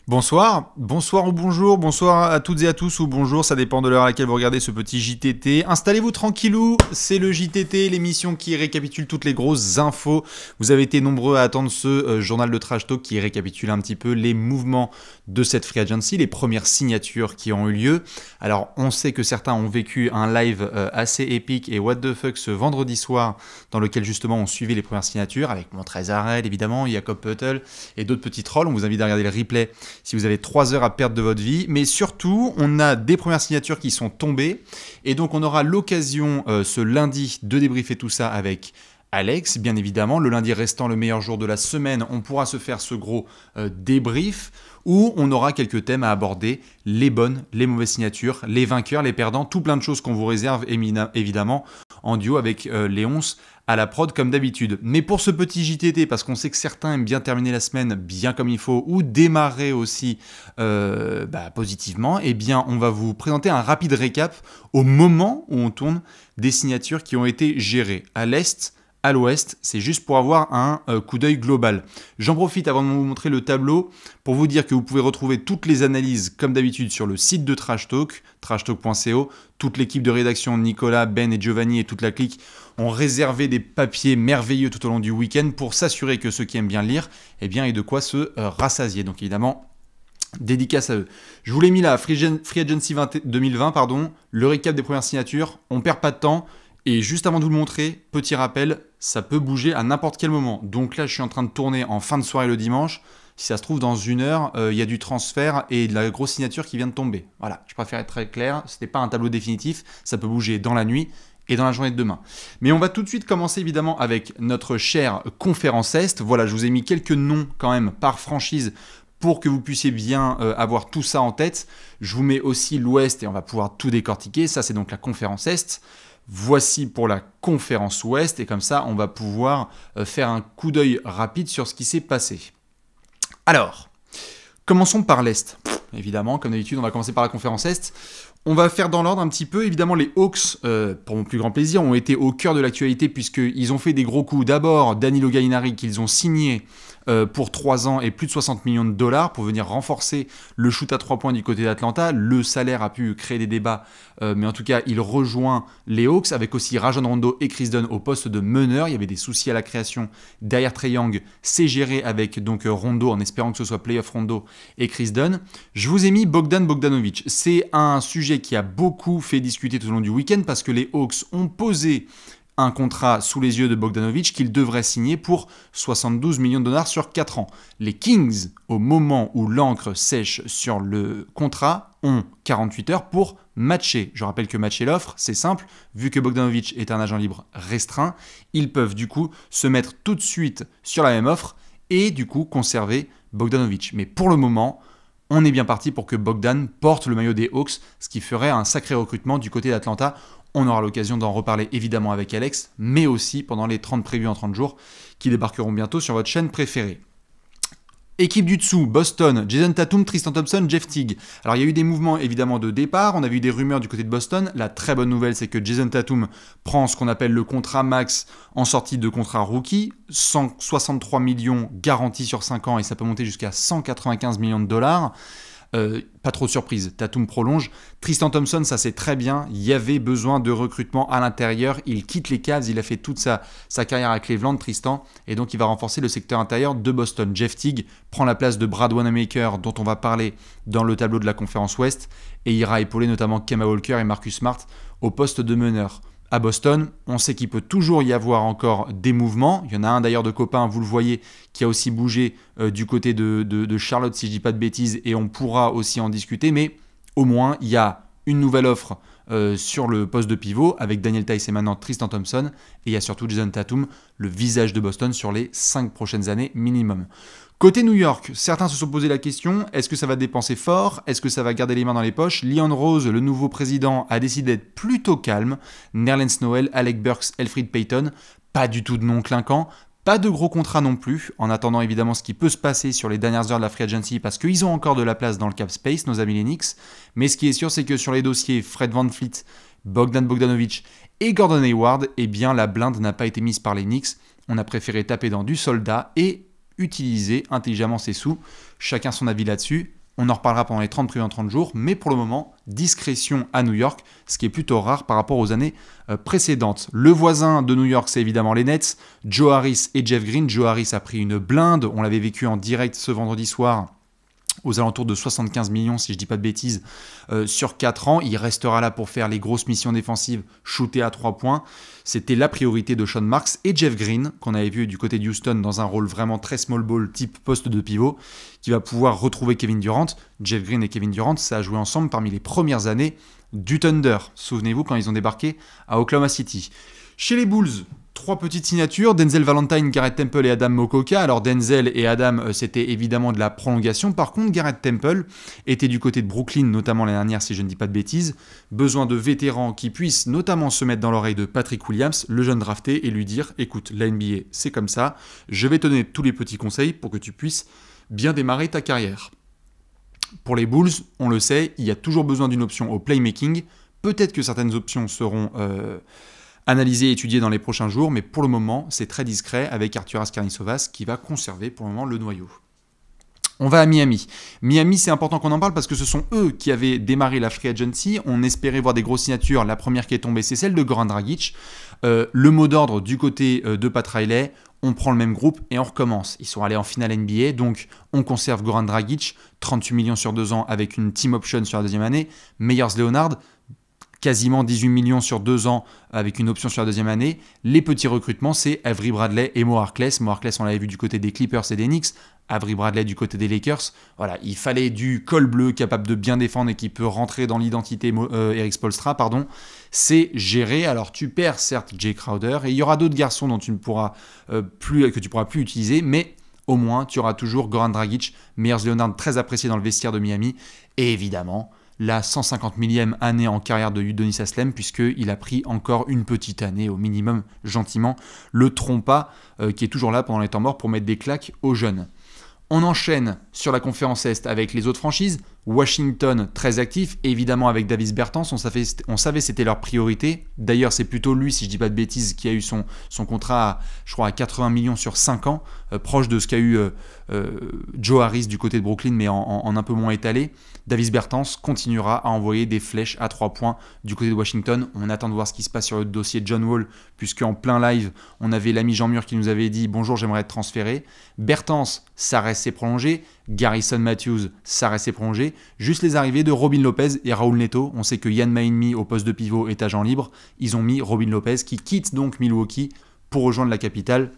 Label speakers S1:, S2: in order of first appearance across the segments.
S1: Bonsoir, bonsoir ou bonjour, bonsoir à toutes et à tous ou bonjour, ça dépend de l'heure à laquelle vous regardez ce petit JTT. Installez-vous tranquillou, c'est le JTT, l'émission qui récapitule toutes les grosses infos. Vous avez été nombreux à attendre ce journal de Trash Talk qui récapitule un petit peu les mouvements de cette Free Agency, les premières signatures qui ont eu lieu. Alors on sait que certains ont vécu un live assez épique et what the fuck ce vendredi soir dans lequel justement on suivait les premières signatures avec Montrezl Harrell évidemment, Jakob Poeltl et d'autres petits trolls. On vous invite à regarder le replay si vous avez 3 heures à perdre de votre vie, mais surtout, on a des premières signatures qui sont tombées, et donc on aura l'occasion ce lundi de débriefer tout ça avec Alex, bien évidemment, le lundi restant le meilleur jour de la semaine, on pourra se faire ce gros débrief, où on aura quelques thèmes à aborder, les bonnes, les mauvaises signatures, les vainqueurs, les perdants, tout plein de choses qu'on vous réserve évidemment en duo avec Léonce à la prod comme d'habitude. Mais pour ce petit JTT, parce qu'on sait que certains aiment bien terminer la semaine bien comme il faut, ou démarrer aussi positivement, eh bien on va vous présenter un rapide récap au moment où on tourne des signatures qui ont été gérées à l'Est, à l'Ouest, c'est juste pour avoir un coup d'œil global. J'en profite avant de vous montrer le tableau pour vous dire que vous pouvez retrouver toutes les analyses comme d'habitude sur le site de Trash Talk, trashtalk.co. Toute l'équipe de rédaction, Nicolas, Ben et Giovanni et toute la clique ont réservé des papiers merveilleux tout au long du week-end pour s'assurer que ceux qui aiment bien lire aient de quoi se rassasier. Donc évidemment, dédicace à eux. Je vous l'ai mis là, Free Agency 2020, le récap des premières signatures, on perd pas de temps. Et juste avant de vous le montrer, petit rappel, ça peut bouger à n'importe quel moment. Donc là, je suis en train de tourner en fin de soirée le dimanche. Si ça se trouve, dans une heure, il y a du transfert et de la grosse signature qui vient de tomber. Voilà, je préfère être très clair. Ce n'est pas un tableau définitif. Ça peut bouger dans la nuit et dans la journée de demain. Mais on va tout de suite commencer évidemment avec notre chère conférence Est. Voilà, je vous ai mis quelques noms quand même par franchise pour que vous puissiez bien avoir tout ça en tête. Je vous mets aussi l'Ouest et on va pouvoir tout décortiquer. Ça, c'est donc la conférence Est. Voici pour la conférence Ouest et comme ça on va pouvoir faire un coup d'œil rapide sur ce qui s'est passé. Alors, commençons par l'Est. Évidemment, comme d'habitude, on va commencer par la conférence Est. On va faire dans l'ordre un petit peu. Évidemment, les Hawks, pour mon plus grand plaisir, ont été au cœur de l'actualité puisqu'ils ont fait des gros coups. D'abord, Danilo Gallinari qu'ils ont signé pour 3 ans et plus de 60 millions de dollars pour venir renforcer le shoot à 3 points du côté d'Atlanta. Le salaire a pu créer des débats, mais en tout cas, il rejoint les Hawks avec aussi Rajon Rondo et Chris Dunn au poste de meneur. Il y avait des soucis à la création derrière Trae Young. C'est géré avec donc Rondo en espérant que ce soit playoff Rondo et Chris Dunn. Je vous ai mis Bogdan Bogdanovic. C'est un sujet qui a beaucoup fait discuter tout au long du week-end parce que les Hawks ont posé un contrat sous les yeux de Bogdanovic qu'il devrait signer pour 72 millions de dollars sur 4 ans. Les Kings, au moment où l'encre sèche sur le contrat, ont 48 heures pour matcher. Je rappelle que matcher l'offre, c'est simple. Vu que Bogdanovic est un agent libre restreint, ils peuvent du coup se mettre tout de suite sur la même offre et du coup conserver Bogdanovic. Mais pour le moment, on est bien parti pour que Bogdan porte le maillot des Hawks, ce qui ferait un sacré recrutement du côté d'Atlanta. On aura l'occasion d'en reparler évidemment avec Alex, mais aussi pendant les 30 prévus en 30 jours qui débarqueront bientôt sur votre chaîne préférée. Équipe du dessous, Boston, Jason Tatum, Tristan Thompson, Jeff Teague. Alors il y a eu des mouvements évidemment de départ, on a vu des rumeurs du côté de Boston. La très bonne nouvelle c'est que Jason Tatum prend ce qu'on appelle le contrat max en sortie de contrat rookie, 163 millions garantis sur 5 ans et ça peut monter jusqu'à 195 millions de dollars. Pas trop de surprise, Tatum prolonge. Tristan Thompson, ça c'est très bien, il y avait besoin de recrutement à l'intérieur, il quitte les Cavs, il a fait toute sa carrière à Cleveland, Tristan, et donc il va renforcer le secteur intérieur de Boston. Jeff Teague prend la place de Brad Wanamaker, dont on va parler dans le tableau de la conférence Ouest, et ira épauler notamment Kemba Walker et Marcus Smart au poste de meneur. À Boston, on sait qu'il peut toujours y avoir encore des mouvements. Il y en a un d'ailleurs de copain, vous le voyez, qui a aussi bougé du côté de Charlotte, si je ne dis pas de bêtises, et on pourra aussi en discuter. Mais au moins, il y a une nouvelle offre sur le poste de pivot avec Daniel Theis et maintenant Tristan Thompson. Et il y a surtout Jason Tatum, le visage de Boston sur les 5 prochaines années minimum. Côté New York, certains se sont posé la question, est-ce que ça va dépenser fort? Est-ce que ça va garder les mains dans les poches? Leon Rose, le nouveau président, a décidé d'être plutôt calme. Nerlens Noel, Alec Burks, Elfrid Payton, pas du tout de nom clinquant. Pas de gros contrat non plus, en attendant évidemment ce qui peut se passer sur les dernières heures de la Free Agency parce qu'ils ont encore de la place dans le cap space, nos amis les Knicks. Mais ce qui est sûr, c'est que sur les dossiers Fred VanVleet, Bogdan Bogdanovic et Gordon Hayward, eh bien la blinde n'a pas été mise par les Knicks. On a préféré taper dans du soldat et utiliser intelligemment ses sous. Chacun son avis là-dessus. On en reparlera pendant les 30 premiers 30 jours, mais pour le moment, discrétion à New York, ce qui est plutôt rare par rapport aux années précédentes. Le voisin de New York, c'est évidemment les Nets, Joe Harris et Jeff Green. Joe Harris a pris une blinde, on l'avait vécu en direct ce vendredi soir, aux alentours de 75 millions, si je ne dis pas de bêtises, sur 4 ans. Il restera là pour faire les grosses missions défensives, shooter à 3 points. C'était la priorité de Sean Marks et Jeff Green, qu'on avait vu du côté de Houston dans un rôle vraiment très small ball, type poste de pivot, qui va pouvoir retrouver Kevin Durant. Jeff Green et Kevin Durant, ça a joué ensemble parmi les premières années du Thunder. Souvenez-vous quand ils ont débarqué à Oklahoma City. Chez les Bulls, 3 petites signatures, Denzel Valentine, Garrett Temple et Adam Mokoka. Alors Denzel et Adam, c'était évidemment de la prolongation. Par contre, Garrett Temple était du côté de Brooklyn, notamment l'année dernière, si je ne dis pas de bêtises. Besoin de vétérans qui puissent notamment se mettre dans l'oreille de Patrick Williams, le jeune drafté, et lui dire « Écoute, la NBA, c'est comme ça. Je vais te donner tous les petits conseils pour que tu puisses bien démarrer ta carrière. » Pour les Bulls, on le sait, il y a toujours besoin d'une option au playmaking. Peut-être que certaines options seront analysées et étudiées dans les prochains jours, mais pour le moment, c'est très discret avec Arturas Karnisovas qui va conserver pour le moment le noyau. On va à Miami. Miami, c'est important qu'on en parle parce que ce sont eux qui avaient démarré la free agency. On espérait voir des grosses signatures. La première qui est tombée, c'est celle de Goran Dragic. Le mot d'ordre du côté de Pat Riley, on prend le même groupe et on recommence. Ils sont allés en finale NBA, donc on conserve Goran Dragic, 38 millions sur 2 ans avec une team option sur la deuxième année. Meyers Leonard, quasiment 18 millions sur 2 ans avec une option sur la deuxième année. Les petits recrutements, c'est Avery Bradley et Mo Harkless. Mo Harkless, on l'avait vu du côté des Clippers et des Knicks. Avery Bradley du côté des Lakers. Voilà, il fallait du col bleu capable de bien défendre et qui peut rentrer dans l'identité Eric Spoelstra, pardon. C'est géré. Alors tu perds certes Jay Crowder et il y aura d'autres garçons dont tu ne pourras plus utiliser, mais au moins tu auras toujours Goran Dragic, Meyers Leonard très apprécié dans le vestiaire de Miami et évidemment la 150 millième année en carrière de Udonis Haslem, puisqu'il a pris encore une petite année au minimum, gentiment, le trompa, qui est toujours là pendant les temps morts pour mettre des claques aux jeunes. On enchaîne sur la conférence Est avec les autres franchises. Washington, très actif, évidemment avec Davis Bertans, on savait c'était leur priorité. D'ailleurs, c'est plutôt lui, si je ne dis pas de bêtises, qui a eu son contrat, je crois, à 80 millions sur 5 ans, proche de ce qu'a eu Joe Harris du côté de Brooklyn, mais en un peu moins étalé. Davis Bertans continuera à envoyer des flèches à 3 points du côté de Washington. On attend de voir ce qui se passe sur le dossier John Wall, puisque en plein live, on avait l'ami Jean Mur qui nous avait dit « Bonjour, j'aimerais être transféré ». Bertans, ça restait prolongé. Garrison Matthews, ça restait prolongé. Juste les arrivées de Robin Lopez et Raúl Neto. On sait que Ian Mahinmi au poste de pivot est agent libre. Ils ont mis Robin Lopez qui quitte donc Milwaukee pour rejoindre la capitale.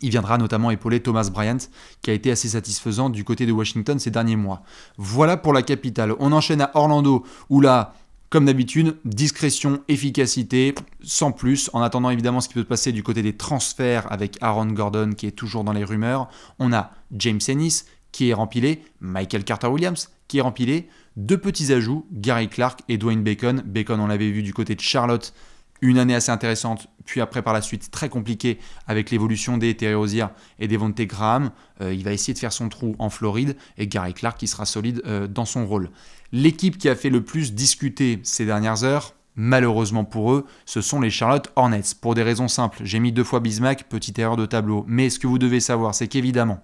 S1: Il viendra notamment épauler Thomas Bryant, qui a été assez satisfaisant du côté de Washington ces derniers mois. Voilà pour la capitale. On enchaîne à Orlando, où là, comme d'habitude, discrétion, efficacité, sans plus. En attendant évidemment ce qui peut se passer du côté des transferts avec Aaron Gordon, qui est toujours dans les rumeurs. On a James Ennis, qui est rempilé, Michael Carter-Williams, qui est rempilé. 2 petits ajouts, Gary Clark et Dwayne Bacon. Bacon, on l'avait vu du côté de Charlotte, une année assez intéressante, puis après par la suite très compliquée avec l'évolution des Terry Rozier et des Devontae Graham. Il va essayer de faire son trou en Floride et Gary Clark qui sera solide dans son rôle. L'équipe qui a fait le plus discuter ces dernières heures, malheureusement pour eux, ce sont les Charlotte Hornets. Pour des raisons simples, j'ai mis 2 fois Bismack, petite erreur de tableau. Mais ce que vous devez savoir, c'est qu'évidemment,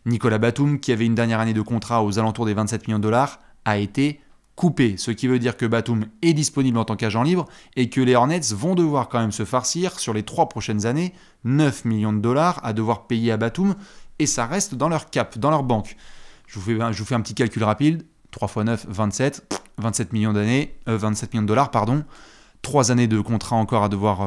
S1: Nicolas Batum, qui avait une dernière année de contrat aux alentours des 27 millions de dollars, a été coupé, ce qui veut dire que Batum est disponible en tant qu'agent libre et que les Hornets vont devoir quand même se farcir sur les 3 prochaines années 9 millions de dollars à devoir payer à Batum et ça reste dans leur cap, dans leur banque. Je vous fais un petit calcul rapide, 3 x 9, 27, 27 millions d'années, 27 millions de dollars, pardon, 3 années de contrat encore à devoir...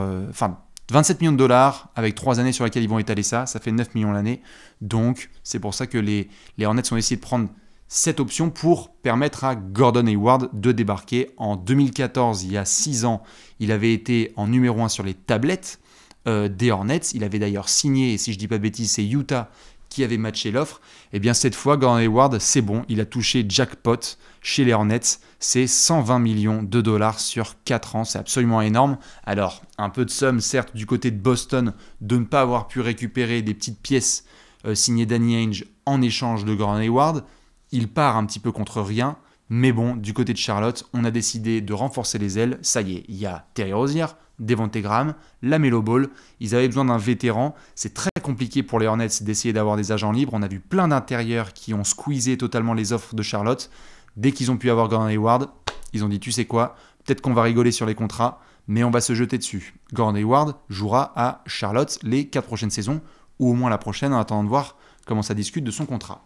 S1: 27 millions de dollars avec 3 années sur lesquelles ils vont étaler ça fait 9 millions l'année. Donc, c'est pour ça que les Hornets ont essayé de prendre cette option pour permettre à Gordon Hayward de débarquer. En 2014, il y a 6 ans, il avait été en numéro 1 sur les tablettes des Hornets. Il avait d'ailleurs signé, et si je ne dis pas de bêtises, c'est Utah qui avait matché l'offre. Et bien cette fois, Gordon Hayward, c'est bon, il a touché jackpot chez les Hornets. C'est 120 millions de dollars sur 4 ans, c'est absolument énorme. Alors, un peu de somme, certes, du côté de Boston, de ne pas avoir pu récupérer des petites pièces signées Danny Ainge en échange de Gordon Hayward. Il part un petit peu contre rien, mais bon, du côté de Charlotte, on a décidé de renforcer les ailes. Ça y est, il y a Terry Rozier, Devonte Graham, LaMelo Ball. Ils avaient besoin d'un vétéran. C'est très compliqué pour les Hornets d'essayer d'avoir des agents libres. On a vu plein d'intérieurs qui ont squeezé totalement les offres de Charlotte. Dès qu'ils ont pu avoir Gordon Hayward, ils ont dit tu sais quoi, peut-être qu'on va rigoler sur les contrats, mais on va se jeter dessus. Gordon Hayward jouera à Charlotte les 4 prochaines saisons, ou au moins la prochaine en attendant de voir comment ça discute de son contrat.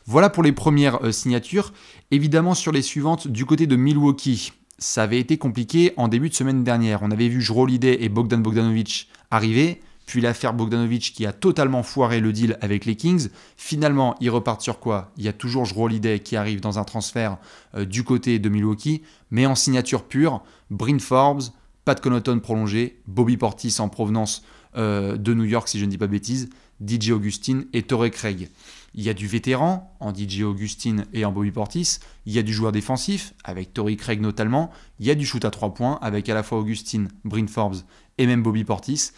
S1: Voilà pour les premières signatures. Évidemment sur les suivantes, du côté de Milwaukee, ça avait été compliqué en début de semaine dernière. On avait vu Jrue Holiday et Bogdan Bogdanovic arriver, puis l'affaire Bogdanovic qui a totalement foiré le deal avec les Kings. Finalement, ils repartent sur quoi? Il y a toujours Jrue Holiday qui arrive dans un transfert du côté de Milwaukee, mais en signature pure, Bryn Forbes, Pat Connaughton prolongé, Bobby Portis en provenance de New York si je ne dis pas bêtises, DJ Augustin et Torrey Craig. Il y a du vétéran en DJ Augustin et en Bobby Portis. Il y a du joueur défensif avec Torrey Craig notamment. Il y a du shoot à 3 points avec à la fois Augustin, Bryn Forbes et même Bobby Portis.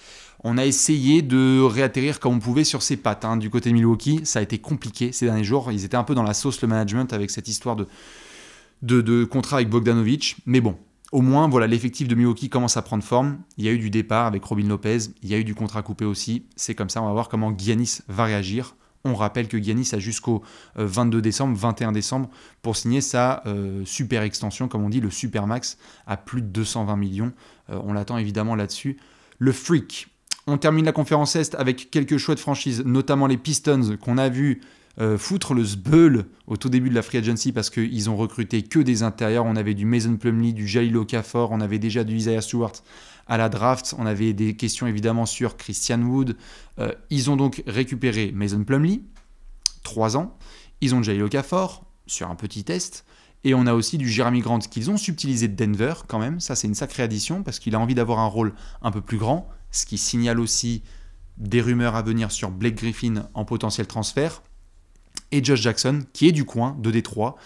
S1: On a essayé de réatterrir comme on pouvait sur ses pattes. Du côté de Milwaukee, ça a été compliqué ces derniers jours. Ils étaient un peu dans la sauce le management avec cette histoire de contrat avec Bogdanovic. Mais bon, au moins, voilà, l'effectif de Milwaukee commence à prendre forme. Il y a eu du départ avec Robin Lopez. Il y a eu du contrat coupé aussi. C'est comme ça, on va voir comment Giannis va réagir. On rappelle que Giannis a jusqu'au 22 décembre, 21 décembre pour signer sa super extension, comme on dit, le super max à plus de 220 millions. On l'attend évidemment là-dessus. Le Freak. On termine la conférence Est avec quelques chouettes franchises, notamment les Pistons qu'on a vu foutre le sbeul au tout début de la free agency parce qu'ils ont recruté que des intérieurs. On avait du Mason Plumlee, du Jahlil Okafor, on avait déjà du Isaiah Stewart à la draft. On avait des questions évidemment sur Christian Wood. Ils ont donc récupéré Mason Plumlee, 3 ans. Ils ont Jahlil Okafor sur un petit test. Et on a aussi du Jeremy Grant qu'ils ont subtilisé de Denver quand même. Ça, c'est une sacrée addition parce qu'il a envie d'avoir un rôle un peu plus grand. Ce qui signale aussi des rumeurs à venir sur Blake Griffin en potentiel transfert. Et Josh Jackson, qui est du coin de Détroit,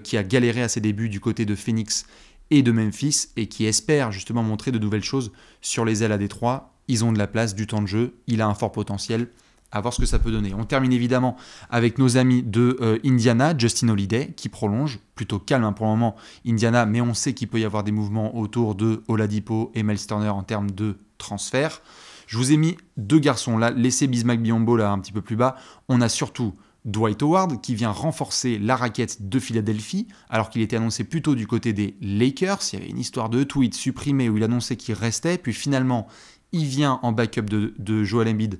S1: qui a galéré à ses débuts du côté de Phoenix et de Memphis, et qui espère justement montrer de nouvelles choses sur les ailes à Détroit. Ils ont de la place, du temps de jeu, il a un fort potentiel, à voir ce que ça peut donner. On termine évidemment avec nos amis de Indiana, Justin Holiday, qui prolonge, plutôt calme pour le moment Indiana, mais on sait qu'il peut y avoir des mouvements autour de Oladipo et Miles Turner en termes de transfert. Je vous ai mis 2 garçons là, laissez Bismack Biyombo là un petit peu plus bas. On a surtout Dwight Howard qui vient renforcer la raquette de Philadelphie alors qu'il était annoncé plutôt du côté des Lakers. Il y avait une histoire de tweet supprimé où il annonçait qu'il restait, puis finalement il vient en backup de Joel Embiid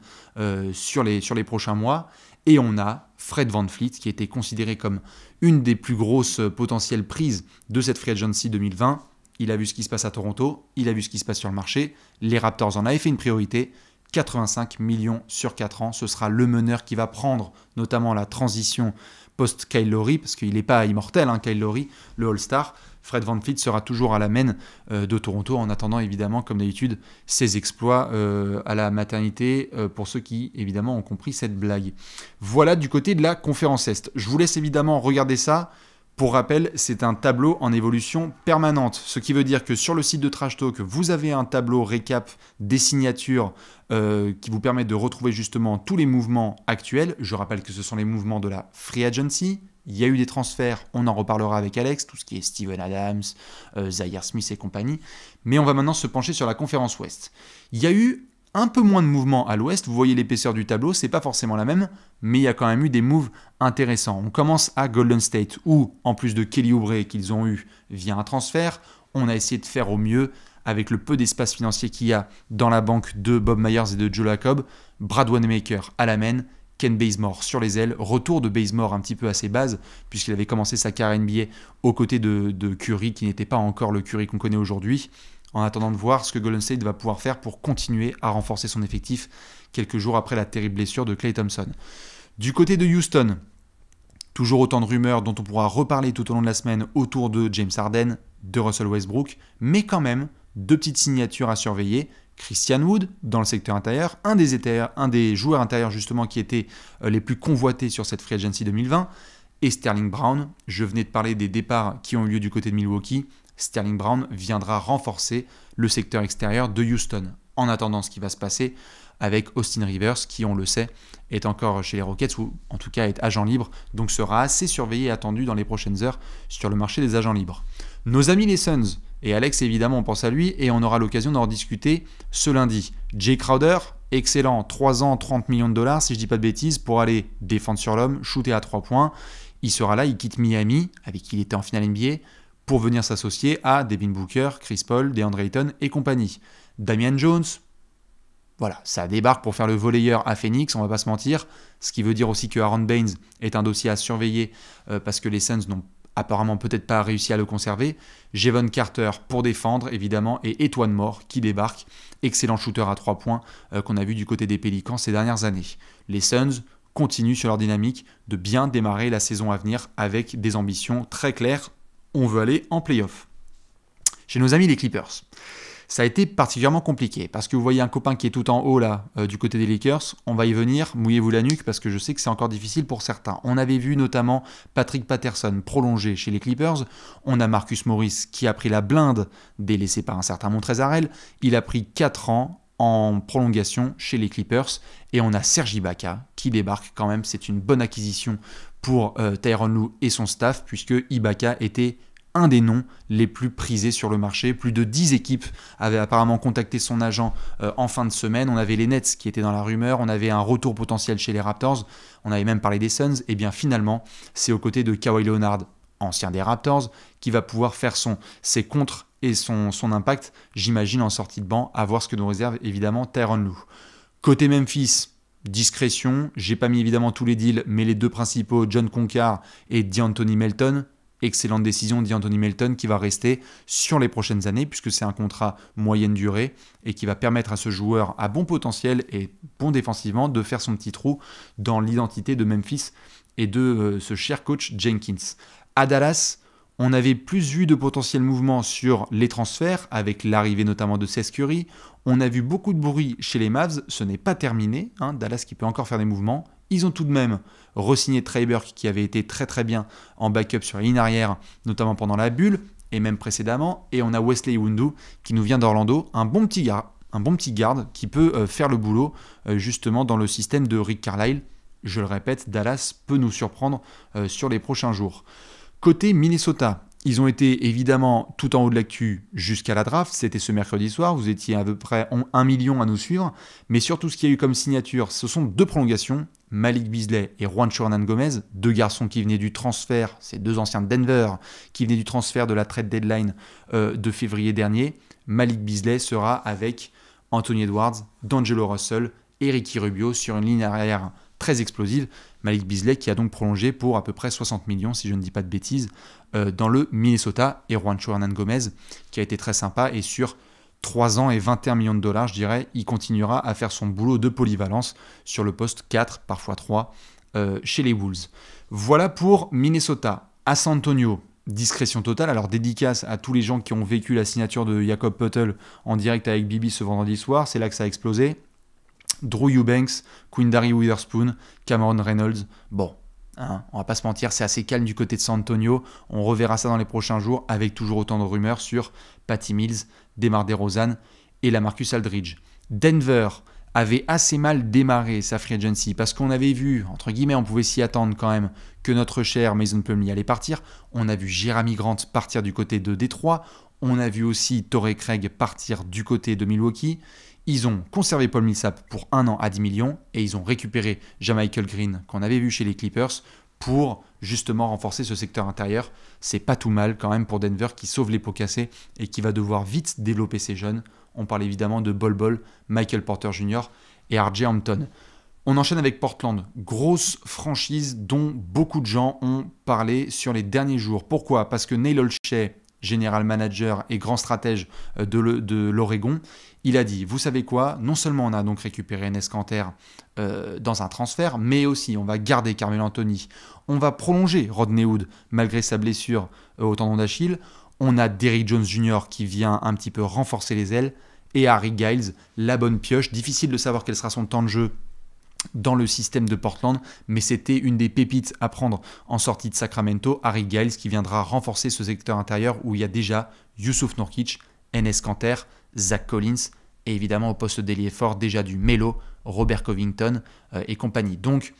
S1: sur les prochains mois. Et on a Fred VanVleet qui était considéré comme une des plus grosses potentielles prises de cette free agency 2020. Il a vu ce qui se passe à Toronto, il a vu ce qui se passe sur le marché. Les Raptors en avaient fait une priorité. 85 millions sur 4 ans, ce sera le meneur qui va prendre notamment la transition post-Kyle Lowry, parce qu'il n'est pas immortel, Kyle Lowry, le All-Star. Fred VanVleet sera toujours à la main de Toronto, en attendant évidemment, comme d'habitude, ses exploits à la maternité, pour ceux qui évidemment ont compris cette blague. Voilà du côté de la conférence Est. Je vous laisse évidemment regarder ça. Pour rappel, c'est un tableau en évolution permanente, ce qui veut dire que sur le site de Trash Talk, vous avez un tableau récap des signatures qui vous permet de retrouver justement tous les mouvements actuels. Je rappelle que ce sont les mouvements de la Free Agency. Il y a eu des transferts, on en reparlera avec Alex, tout ce qui est Steven Adams, Zaire Smith et compagnie. Mais on va maintenant se pencher sur la conférence Ouest. Il y a eu un peu moins de mouvements à l'ouest, vous voyez l'épaisseur du tableau, c'est pas forcément la même, mais il y a quand même eu des moves intéressants. On commence à Golden State, où, en plus de Kelly Oubre qu'ils ont eu via un transfert, on a essayé de faire au mieux avec le peu d'espace financier qu'il y a dans la banque de Bob Myers et de Joe Lacob. Brad Wanamaker à la main, Ken Bazemore sur les ailes, retour de Bazemore un petit peu à ses bases, puisqu'il avait commencé sa carrière NBA aux côtés de Curry, qui n'était pas encore le Curry qu'on connaît aujourd'hui, en attendant de voir ce que Golden State va pouvoir faire pour continuer à renforcer son effectif quelques jours après la terrible blessure de Klay Thompson. Du côté de Houston, toujours autant de rumeurs dont on pourra reparler tout au long de la semaine autour de James Harden, de Russell Westbrook, mais quand même 2 petites signatures à surveiller. Christian Wood dans le secteur intérieur, un des joueurs intérieurs justement qui étaient les plus convoités sur cette Free Agency 2020, et Sterling Brown. Je venais de parler des départs qui ont eu lieu du côté de Milwaukee. Sterling Brown viendra renforcer le secteur extérieur de Houston. En attendant ce qui va se passer avec Austin Rivers, qui, on le sait, est encore chez les Rockets, ou en tout cas est agent libre, donc sera assez surveillé et attendu dans les prochaines heures sur le marché des agents libres. Nos amis les Suns, Et Alex, évidemment, on pense à lui et on aura l'occasion d'en discuter ce lundi. Jay Crowder, excellent, 3 ans, 30 millions de dollars, si je ne dis pas de bêtises, pour aller défendre sur l'homme, shooter à 3 points. Il sera là, il quitte Miami, avec qui il était en finale NBA, pour venir s'associer à Devin Booker, Chris Paul, DeAndre Ayton et compagnie. Damian Jones, voilà, ça débarque pour faire le volleyeur à Phoenix, on va pas se mentir. Ce qui veut dire aussi que Aaron Baines est un dossier à surveiller parce que les Suns n'ont apparemment peut-être pas réussi à le conserver. Jevon Carter pour défendre, évidemment, et Etuan Moore qui débarque. Excellent shooter à 3 points qu'on a vu du côté des Pélicans ces dernières années. Les Suns continuent sur leur dynamique de bien démarrer la saison à venir avec des ambitions très claires. On veut aller en play-off. Chez nos amis les Clippers, ça a été particulièrement compliqué parce que vous voyez un copain qui est tout en haut là du côté des Lakers, on va y venir, mouillez-vous la nuque parce que je sais que c'est encore difficile pour certains. On avait vu notamment Patrick Patterson prolongé chez les Clippers, on a Marcus Morris qui a pris la blinde délaissée par un certain Montrezl, il a pris 4 ans en prolongation chez les Clippers et on a Serge Ibaka qui débarque quand même, c'est une bonne acquisition pour Tyronn Lue et son staff puisque Ibaka était un des noms les plus prisés sur le marché. Plus de 10 équipes avaient apparemment contacté son agent en fin de semaine. On avait les Nets qui étaient dans la rumeur, on avait un retour potentiel chez les Raptors, on avait même parlé des Suns. Et bien finalement, c'est aux côtés de Kawhi Leonard, ancien des Raptors, qui va pouvoir faire ses contres et son impact, j'imagine, en sortie de banc, à voir ce que nous réserve évidemment Tyronn Lue. Côté Memphis, discrétion, j'ai pas mis évidemment tous les deals, mais les deux principaux, John Konchar et D'Anthony Melton. Excellente décision d'Anthony Melton qui va rester sur les prochaines années puisque c'est un contrat moyenne durée et qui va permettre à ce joueur à bon potentiel et bon défensivement de faire son petit trou dans l'identité de Memphis et de ce cher coach Jenkins. À Dallas, on avait plus vu de potentiels mouvements sur les transferts avec l'arrivée notamment de Seth Curry. On a vu beaucoup de bruit chez les Mavs, ce n'est pas terminé, Dallas qui peut encore faire des mouvements. Ils ont tout de même re-signé Trey Burke qui avait été très très bien en backup sur la ligne arrière, notamment pendant la bulle et même précédemment. Et on a Wesley Iwundu qui nous vient d'Orlando, un bon petit garde qui peut faire le boulot justement dans le système de Rick Carlisle. Je le répète, Dallas peut nous surprendre sur les prochains jours. Côté Minnesota, ils ont été évidemment tout en haut de l'actu jusqu'à la draft. C'était ce mercredi soir. Vous étiez à peu près 1 million à nous suivre. Mais surtout, ce qu'il y a eu comme signature, ce sont 2 prolongations. Malik Beasley et Juancho Hernangomez, 2 garçons qui venaient du transfert, c'est 2 anciens de Denver, qui venaient du transfert de la trade deadline de février dernier. Malik Beasley sera avec Anthony Edwards, D'Angelo Russell et Ricky Rubio sur une ligne arrière très explosive. Malik Beasley qui a donc prolongé pour à peu près 60 millions, si je ne dis pas de bêtises, dans le Minnesota. Et Juancho Hernangomez qui a été très sympa et sur 3 ans et 21 millions de dollars, je dirais, il continuera à faire son boulot de polyvalence sur le poste 4, parfois 3, chez les Wolves. Voilà pour Minnesota. À San Antonio, discrétion totale. Alors dédicace à tous les gens qui ont vécu la signature de Jakob Poeltl en direct avec Bibi ce vendredi soir, c'est là que ça a explosé. Drew Eubanks, Quindary Witherspoon, Cameron Reynolds. Bon, on va pas se mentir, c'est assez calme du côté de San Antonio. On reverra ça dans les prochains jours avec toujours autant de rumeurs sur Patty Mills, DeMar DeRozan et Lamarcus Aldridge. Denver avait assez mal démarré sa free agency parce qu'on avait vu, entre guillemets, on pouvait s'y attendre quand même, que notre cher Mason Plumlee allait partir. On a vu Jeremy Grant partir du côté de Détroit. On a vu aussi Torrey Craig partir du côté de Milwaukee. Ils ont conservé Paul Millsap pour 1 an à 10 millions et ils ont récupéré Jamichael Green qu'on avait vu chez les Clippers pour justement renforcer ce secteur intérieur. C'est pas tout mal quand même pour Denver qui sauve les pots cassés et qui va devoir vite développer ses jeunes. On parle évidemment de Bol Bol, Michael Porter Jr. et RJ Hampton. On enchaîne avec Portland, grosse franchise dont beaucoup de gens ont parlé sur les derniers jours. Pourquoi ? Parce que Neil Olshey, général manager et grand stratège de l'Oregon, il a dit, vous savez quoi, non seulement on a donc récupéré Enes Kanter dans un transfert, mais aussi on va garder Carmelo Anthony, on va prolonger Rodney Hood malgré sa blessure au tendon d'Achille, on a Derrick Jones Jr. qui vient un petit peu renforcer les ailes, et Harry Giles, la bonne pioche, difficile de savoir quel sera son temps de jeu dans le système de Portland, mais c'était une des pépites à prendre en sortie de Sacramento, Harry Giles qui viendra renforcer ce secteur intérieur où il y a déjà Yusuf Nurkic, Enes Kanter, Zach Collins et évidemment au poste d'ailier fort déjà du Melo, Robert Covington et compagnie. Donc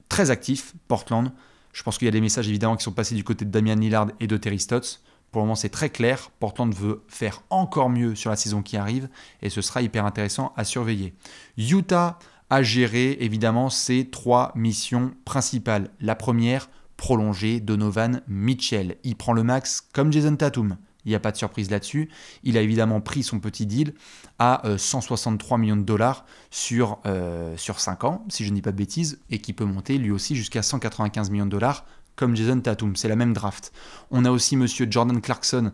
S1: très actif Portland. Je pense qu'il y a des messages évidemment qui sont passés du côté de Damian Lillard et de Terry Stotts Pour le moment, c'est très clair. Portland veut faire encore mieux sur la saison qui arrive et ce sera hyper intéressant à surveiller. Utah a géré évidemment ses 3 missions principales. La première, prolonger Donovan Mitchell. Il prend le max comme Jason Tatum. Il n'y a pas de surprise là-dessus. Il a évidemment pris son petit deal à 163 millions de dollars sur 5 ans, si je ne dis pas de bêtises, et qui peut monter lui aussi jusqu'à 195 millions de dollars comme Jason Tatum. C'est la même draft. On a aussi monsieur Jordan Clarkson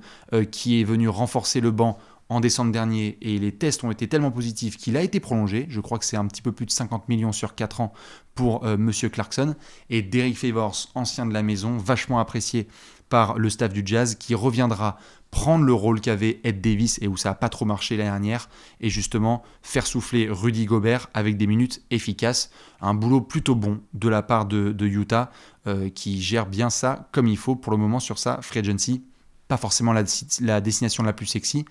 S1: qui est venu renforcer le banc en décembre dernier et les tests ont été tellement positifs qu'il a été prolongé. Je crois que c'est un petit peu plus de 50 millions sur 4 ans pour monsieur Clarkson. Et Derrick Favors, ancien de la maison, vachement apprécié par le staff du Jazz, qui reviendra prendre le rôle qu'avait Ed Davis et où ça n'a pas trop marché l'année dernière et justement faire souffler Rudy Gobert avec des minutes efficaces. Un boulot plutôt bon de la part de Utah qui gère bien ça comme il faut pour le moment sur sa free agency. Pas forcément la destination la plus sexy,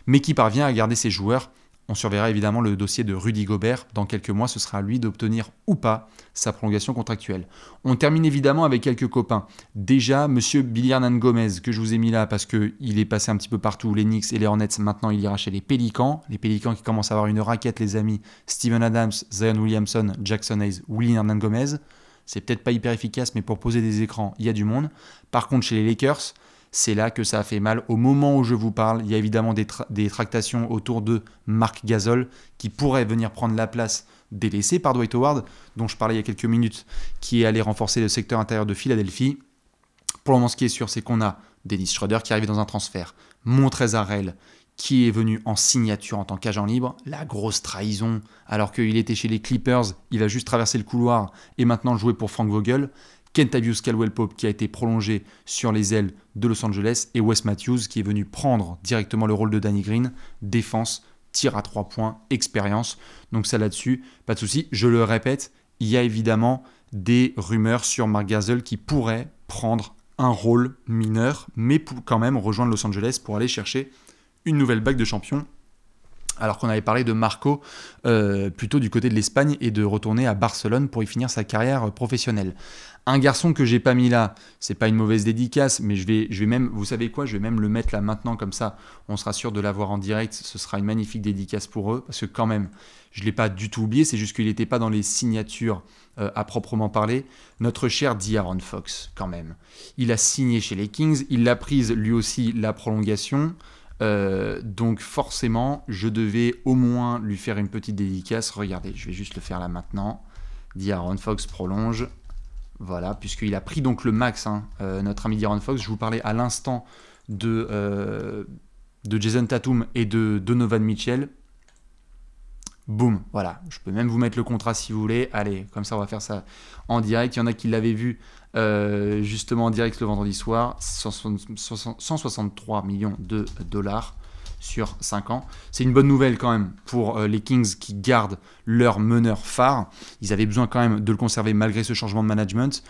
S1: mais qui parvient à garder ses joueurs. On surveillera évidemment le dossier de Rudy Gobert. Dans quelques mois, ce sera à lui d'obtenir ou pas sa prolongation contractuelle. On termine évidemment avec quelques copains. Déjà, monsieur Billy Hernan Gomez, que je vous ai mis là parce qu'il est passé un petit peu partout, les Knicks et les Hornets. Maintenant, il ira chez les Pélicans. Les Pélicans qui commencent à avoir une raquette, les amis. Steven Adams, Zion Williamson, Jackson Hayes, Willy Hernan Gomez. C'est peut-être pas hyper efficace, mais pour poser des écrans, il y a du monde. Par contre, chez les Lakers, c'est là que ça a fait mal. Au moment où je vous parle, il y a évidemment des tractations autour de Marc Gasol qui pourrait venir prendre la place délaissée par Dwight Howard, dont je parlais il y a quelques minutes, qui est allé renforcer le secteur intérieur de Philadelphie. Pour le moment, ce qui est sûr, c'est qu'on a Dennis Schroeder qui arrive dans un transfert, Montrezl Harrell qui est venu en signature en tant qu'agent libre, la grosse trahison, alors qu'il était chez les Clippers, il va juste traverser le couloir et maintenant jouer pour Frank Vogel. Kentavious Caldwell-Pope qui a été prolongé sur les ailes de Los Angeles et Wes Matthews qui est venu prendre directement le rôle de Danny Green, défense, tir à 3 points, expérience. Donc ça là-dessus, pas de souci. Je le répète, il y a évidemment des rumeurs sur Marc Gasol qui pourrait prendre un rôle mineur, mais pour quand même rejoindre Los Angeles pour aller chercher une nouvelle bague de champion. Alors qu'on avait parlé de Marco plutôt du côté de l'Espagne et de retourner à Barcelone pour y finir sa carrière professionnelle. Un garçon que j'ai pas mis là, c'est pas une mauvaise dédicace, mais je vais même, vous savez quoi, je vais même le mettre là maintenant comme ça, on sera sûr de l'avoir en direct, ce sera une magnifique dédicace pour eux, parce que quand même, je l'ai pas du tout oublié, c'est juste qu'il n'était pas dans les signatures à proprement parler. Notre cher De'Aaron Fox, quand même, il a signé chez les Kings, il a prise lui aussi la prolongation. Donc forcément, je devais au moins lui faire une petite dédicace. Regardez, je vais juste le faire là maintenant. De'Aaron Fox prolonge. Voilà, puisqu'il a pris donc le max, notre ami De'Aaron Fox. Je vous parlais à l'instant de Jason Tatum et de Donovan Mitchell. Boum, voilà. Je peux même vous mettre le contrat si vous voulez. Allez, comme ça on va faire ça en direct. Il y en a qui l'avaient vu justement en direct le vendredi soir. 163 millions de dollars sur 5 ans. C'est une bonne nouvelle quand même pour les Kings qui gardent leur meneur phare. Ils avaient besoin quand même de le conserver malgré ce changement de management.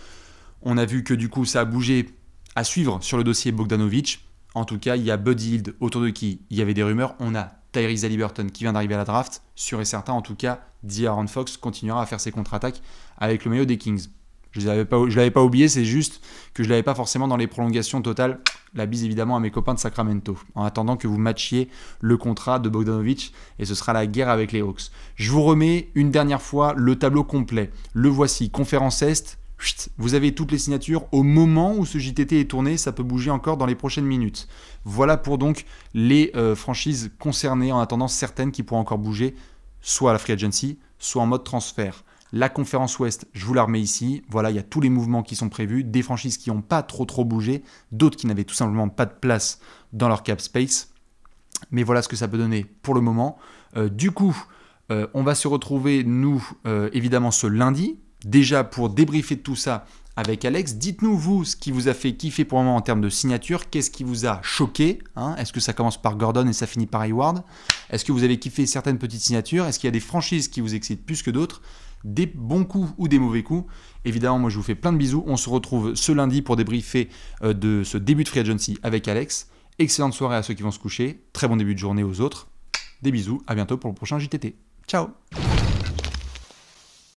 S1: On a vu que du coup ça a bougé à suivre sur le dossier Bogdanovic. En tout cas, il y a Buddy Hield autour de qui il y avait des rumeurs. On a Tyrese Haliburton qui vient d'arriver à la draft. Sûr et certain, en tout cas, De'Aaron Fox continuera à faire ses contre-attaques avec le maillot des Kings. Je ne l'avais pas oublié, c'est juste que je ne l'avais pas forcément dans les prolongations totales. La bise évidemment à mes copains de Sacramento, en attendant que vous matchiez le contrat de Bogdanovic, et ce sera la guerre avec les Hawks. Je vous remets une dernière fois le tableau complet. Le voici, conférence Est. Vous avez toutes les signatures. Au moment où ce JTT est tourné, ça peut bouger encore dans les prochaines minutes. Voilà pour donc les franchises concernées, en attendant certaines qui pourront encore bouger, soit à la free agency, soit en mode transfert. La conférence Ouest, je vous la remets ici. Voilà, il y a tous les mouvements qui sont prévus, des franchises qui n'ont pas trop bougé, d'autres qui n'avaient tout simplement pas de place dans leur cap space. Mais voilà ce que ça peut donner pour le moment. Du coup, on va se retrouver, nous, évidemment, ce lundi, déjà pour débriefer de tout ça avec Alex. Dites-nous, vous, ce qui vous a fait kiffer pour le moment en termes de signature. Qu'est-ce qui vous a choqué, hein? Est-ce que ça commence par Gordon et ça finit par Hayward? Est-ce que vous avez kiffé certaines petites signatures? Est-ce qu'il y a des franchises qui vous excitent plus que d'autres? Des bons coups ou des mauvais coups? Évidemment, moi je vous fais plein de bisous. On se retrouve ce lundi pour débriefer de ce début de free agency avec Alex. Excellente soirée à ceux qui vont se coucher. Très bon début de journée aux autres. Des bisous, à bientôt pour le prochain JTT. Ciao!